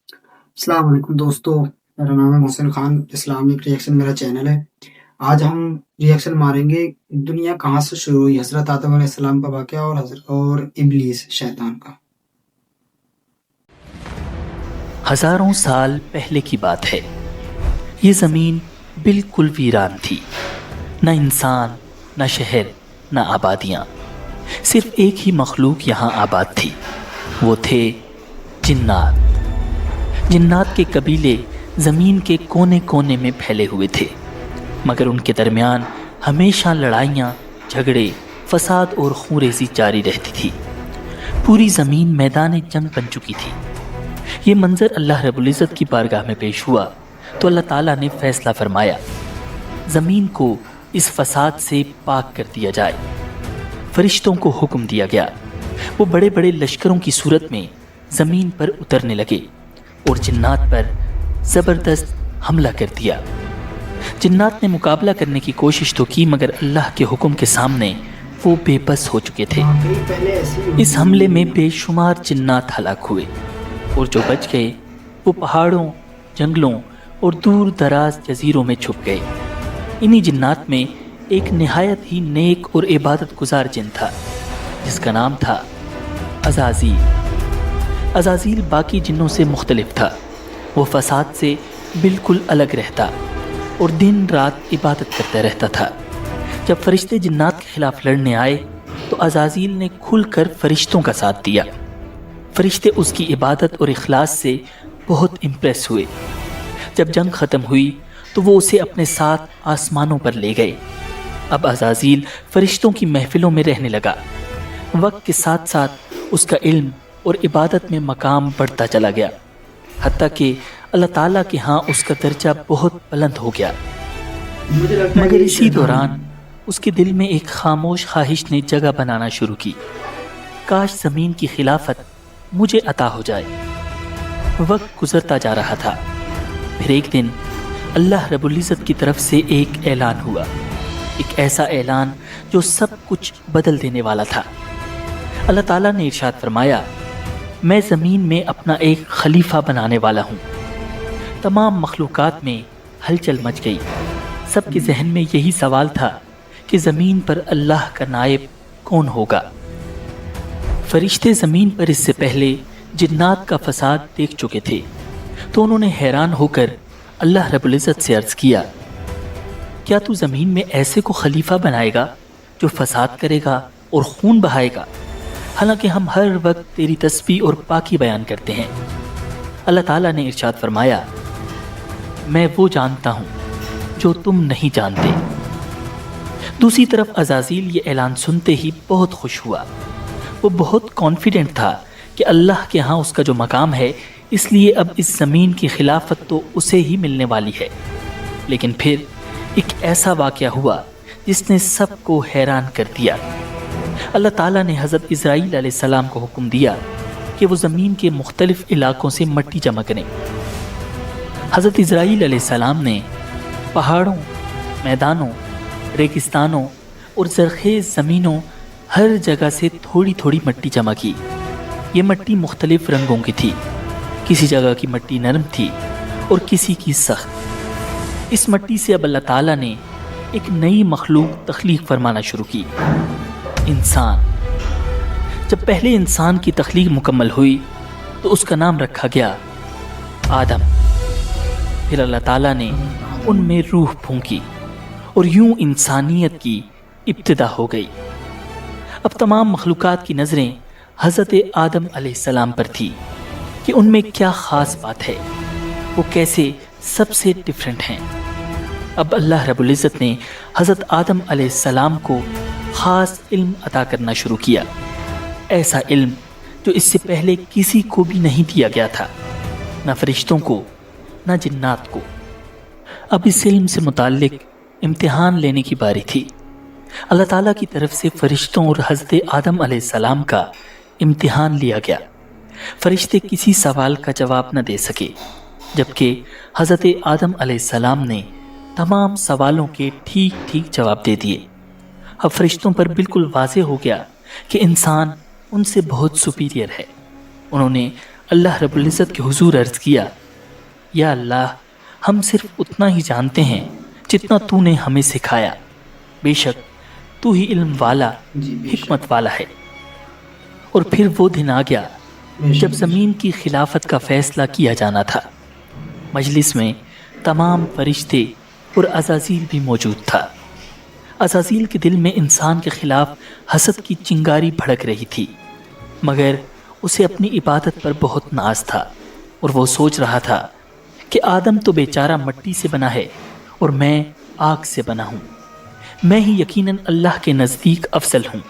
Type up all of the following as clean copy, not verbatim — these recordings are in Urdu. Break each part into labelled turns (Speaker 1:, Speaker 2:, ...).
Speaker 1: السلام علیکم دوستو، میرا نام ہے محسن خان۔ اسلامک ریئیکشن میرا چینل ہے۔ آج ہم ریئیکشن ماریں گے دنیا کہاں سے شروع ہوئی، حضرت آدم علیہ السلام کا واقعہ اور ابلیس شیطان کا۔
Speaker 2: ہزاروں سال پہلے کی بات ہے۔ یہ زمین بالکل ویران تھی، نہ انسان، نہ شہر، نہ آبادیاں۔ صرف ایک ہی مخلوق یہاں آباد تھی، وہ تھے جنات۔ جنات کے قبیلے زمین کے کونے کونے میں پھیلے ہوئے تھے، مگر ان کے درمیان ہمیشہ لڑائیاں، جھگڑے، فساد اور خون ریزی جاری رہتی تھی۔ پوری زمین میدان جنگ بن چکی تھی۔ یہ منظر اللہ رب العزت کی بارگاہ میں پیش ہوا تو اللہ تعالیٰ نے فیصلہ فرمایا، زمین کو اس فساد سے پاک کر دیا جائے۔ فرشتوں کو حکم دیا گیا، وہ بڑے بڑے لشکروں کی صورت میں زمین پر اترنے لگے اور جنات پر زبردست حملہ کر دیا۔ جنات نے مقابلہ کرنے کی کوشش تو کی، مگر اللہ کے حکم کے سامنے وہ بے بس ہو چکے تھے۔ اس حملے میں بے شمار جنات ہلاک ہوئے، اور جو بچ گئے وہ پہاڑوں، جنگلوں اور دور دراز جزیروں میں چھپ گئے۔ انہی جنات میں ایک نہایت ہی نیک اور عبادت گزار جن تھا، جس کا نام تھا عزازیل۔ عزازیل باقی جنوں سے مختلف تھا، وہ فساد سے بالکل الگ رہتا اور دن رات عبادت کرتا رہتا تھا۔ جب فرشتے جنات کے خلاف لڑنے آئے تو عزازیل نے کھل کر فرشتوں کا ساتھ دیا۔ فرشتے اس کی عبادت اور اخلاص سے بہت امپریس ہوئے۔ جب جنگ ختم ہوئی تو وہ اسے اپنے ساتھ آسمانوں پر لے گئے۔ اب عزازیل فرشتوں کی محفلوں میں رہنے لگا۔ وقت کے ساتھ ساتھ اس کا علم اور عبادت میں مقام بڑھتا چلا گیا، حتیٰ کہ اللہ تعالیٰ کے ہاں اس کا درجہ بہت بلند ہو گیا۔ مگر اسی دوران اس کے دل میں ایک خاموش خواہش نے جگہ بنانا شروع کی، کاش زمین کی خلافت مجھے عطا ہو جائے۔ وقت گزرتا جا رہا تھا، پھر ایک دن اللہ رب العزت کی طرف سے ایک اعلان ہوا، ایک ایسا اعلان جو سب کچھ بدل دینے والا تھا۔ اللہ تعالیٰ نے ارشاد فرمایا، میں زمین میں اپنا ایک خلیفہ بنانے والا ہوں۔ تمام مخلوقات میں ہلچل مچ گئی۔ سب کے ذہن میں یہی سوال تھا کہ زمین پر اللہ کا نائب کون ہوگا؟ فرشتے زمین پر اس سے پہلے جنات کا فساد دیکھ چکے تھے، تو انہوں نے حیران ہو کر اللہ رب العزت سے عرض کیا، کیا تو زمین میں ایسے کو خلیفہ بنائے گا جو فساد کرے گا اور خون بہائے گا؟ حالانکہ ہم ہر وقت تیری تسبیح اور پاکی بیان کرتے ہیں۔ اللہ تعالیٰ نے ارشاد فرمایا، میں وہ جانتا ہوں جو تم نہیں جانتے۔ دوسری طرف عزازیل یہ اعلان سنتے ہی بہت خوش ہوا۔ وہ بہت کانفیڈنٹ تھا کہ اللہ کے ہاں اس کا جو مقام ہے، اس لیے اب اس زمین کی خلافت تو اسے ہی ملنے والی ہے۔ لیکن پھر ایک ایسا واقعہ ہوا جس نے سب کو حیران کر دیا۔ اللہ تعالیٰ نے حضرت اسرائیل علیہ السلام کو حکم دیا کہ وہ زمین کے مختلف علاقوں سے مٹی جمع کریں۔ حضرت اسرائیل علیہ السلام نے پہاڑوں، میدانوں، ریگستانوں اور زرخیز زمینوں ہر جگہ سے تھوڑی تھوڑی مٹی جمع کی۔ یہ مٹی مختلف رنگوں کی تھی، کسی جگہ کی مٹی نرم تھی اور کسی کی سخت۔ اس مٹی سے اب اللہ تعالیٰ نے ایک نئی مخلوق تخلیق فرمانا شروع کی، انسان۔ جب پہلے انسان کی تخلیق مکمل ہوئی تو اس کا نام رکھا گیا آدم۔ پھر اللہ تعالیٰ نے ان میں روح پھونکی اور یوں انسانیت کی ابتدا ہو گئی۔ اب تمام مخلوقات کی نظریں حضرت آدم علیہ السلام پر تھی کہ ان میں کیا خاص بات ہے، وہ کیسے سب سے ڈیفرنٹ ہیں۔ اب اللہ رب العزت نے حضرت آدم علیہ السلام کو خاص علم عطا کرنا شروع کیا، ایسا علم جو اس سے پہلے کسی کو بھی نہیں دیا گیا تھا، نہ فرشتوں کو، نہ جنات کو۔ اب اس علم سے متعلق امتحان لینے کی باری تھی۔ اللہ تعالیٰ کی طرف سے فرشتوں اور حضرت آدم علیہ السلام کا امتحان لیا گیا۔ فرشتے کسی سوال کا جواب نہ دے سکے، جبکہ حضرت آدم علیہ السلام نے تمام سوالوں کے ٹھیک ٹھیک جواب دے دیے۔ اب فرشتوں پر بالکل واضح ہو گیا کہ انسان ان سے بہت سپیریئر ہے۔ انہوں نے اللہ رب العزت کے حضور عرض کیا، یا اللہ، ہم صرف اتنا ہی جانتے ہیں جتنا تو نے ہمیں سکھایا، بے شک تو ہی علم والا،
Speaker 1: جی بے شک،
Speaker 2: حکمت والا ہے۔ اور پھر وہ دن آ گیا
Speaker 1: بے شک،
Speaker 2: جب زمین کی خلافت کا فیصلہ کیا جانا تھا۔ مجلس میں تمام فرشتے اور عزازیل بھی موجود تھا۔ عزازیل کے دل میں انسان کے خلاف حسد کی چنگاری بھڑک رہی تھی، مگر اسے اپنی عبادت پر بہت ناز تھا، اور وہ سوچ رہا تھا کہ آدم تو بیچارہ مٹی سے بنا ہے اور میں آگ سے بنا ہوں، میں ہی یقیناً اللہ کے نزدیک افضل ہوں،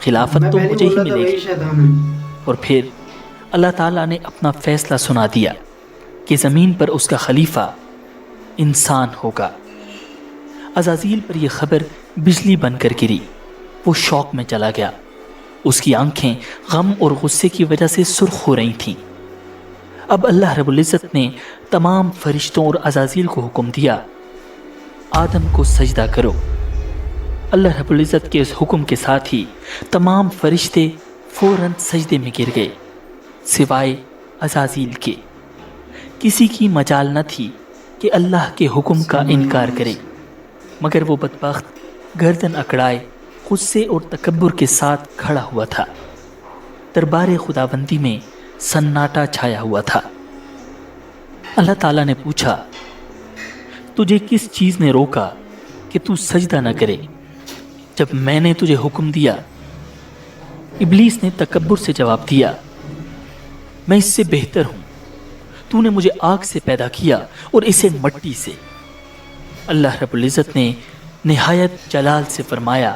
Speaker 2: خلافت
Speaker 1: میں
Speaker 2: تو
Speaker 1: پہلے
Speaker 2: مجھے
Speaker 1: بول
Speaker 2: ہی
Speaker 1: رہا تھا
Speaker 2: ملے
Speaker 1: وہی
Speaker 2: گی۔
Speaker 1: شیطان ہے۔
Speaker 2: اور پھر اللہ تعالیٰ نے اپنا فیصلہ سنا دیا کہ زمین پر اس کا خلیفہ انسان ہوگا۔ عزازیل پر یہ خبر بجلی بن کر گری، وہ شوق میں چلا گیا، اس کی آنکھیں غم اور غصے کی وجہ سے سرخ ہو رہی تھیں۔ اب اللہ رب العزت نے تمام فرشتوں اور عزازیل کو حکم دیا، آدم کو سجدہ کرو۔ اللہ رب العزت کے اس حکم کے ساتھ ہی تمام فرشتے فوراً سجدے میں گر گئے، سوائے عزازیل کے۔ کسی کی مجال نہ تھی کہ اللہ کے حکم کا انکار کرے، مگر وہ بدبخت گردن اکڑائے غصے اور تکبر کے ساتھ کھڑا ہوا تھا۔ دربار خداوندی میں سناٹا چھایا ہوا تھا۔ اللہ تعالیٰ نے پوچھا، تجھے کس چیز نے روکا کہ تو سجدہ نہ کرے جب میں نے تجھے حکم دیا؟ ابلیس نے تکبر سے جواب دیا، میں اس سے بہتر ہوں، تو نے مجھے آگ سے پیدا کیا اور اسے مٹی سے۔ اللہ رب العزت نے نہایت جلال سے فرمایا،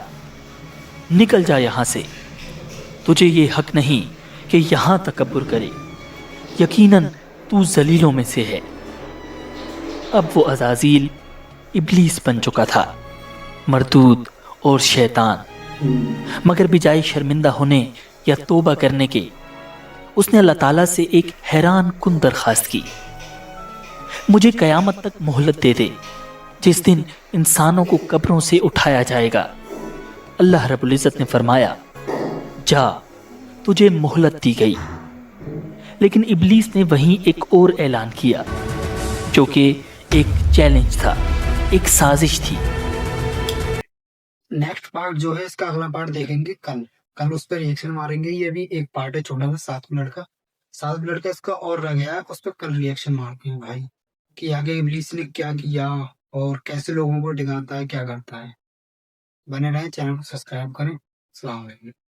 Speaker 2: نکل جا یہاں سے، تجھے یہ حق نہیں کہ یہاں تکبر کرے، یقیناً تو ذلیلوں میں سے ہے۔ اب وہ عزازیل ابلیس بن چکا تھا، مردود اور شیطان، مگر بجائے شرمندہ ہونے یا توبہ کرنے کے، اس نے اللہ تعالیٰ سے ایک حیران کن درخواست کی، مجھے قیامت تک مہلت دے دے، جس دن انسانوں کو قبروں سے اٹھایا جائے گا۔ اللہ رب العزت نے فرمایا، جا، تجھے مہلت دی گئی۔ لیکن ابلیس نے وہیں ایک اور اعلان کیا، جو کہ ایک چیلنج تھا، ایک سازش تھی۔
Speaker 1: نیکسٹ پارٹ جو ہے اس کا اگلا پارٹ دیکھیں گے کل اس پہ ریئیکشن ماریں گے۔ یہ بھی ایک پارٹ ہے چھوٹا سا 7 منٹ کا، 7 منٹ کا اس کا اور رہ گیا ہے، اس پہ کل ریئیکشن مارتے ہیں بھائی کہ آگے ابلیس نے کیا کیا اور کیسے لوگوں کو ڈگاتا ہے، کیا کرتا ہے۔ بنے رہیں، چینل کو سبسکرائب کریں۔ السلام علیکم۔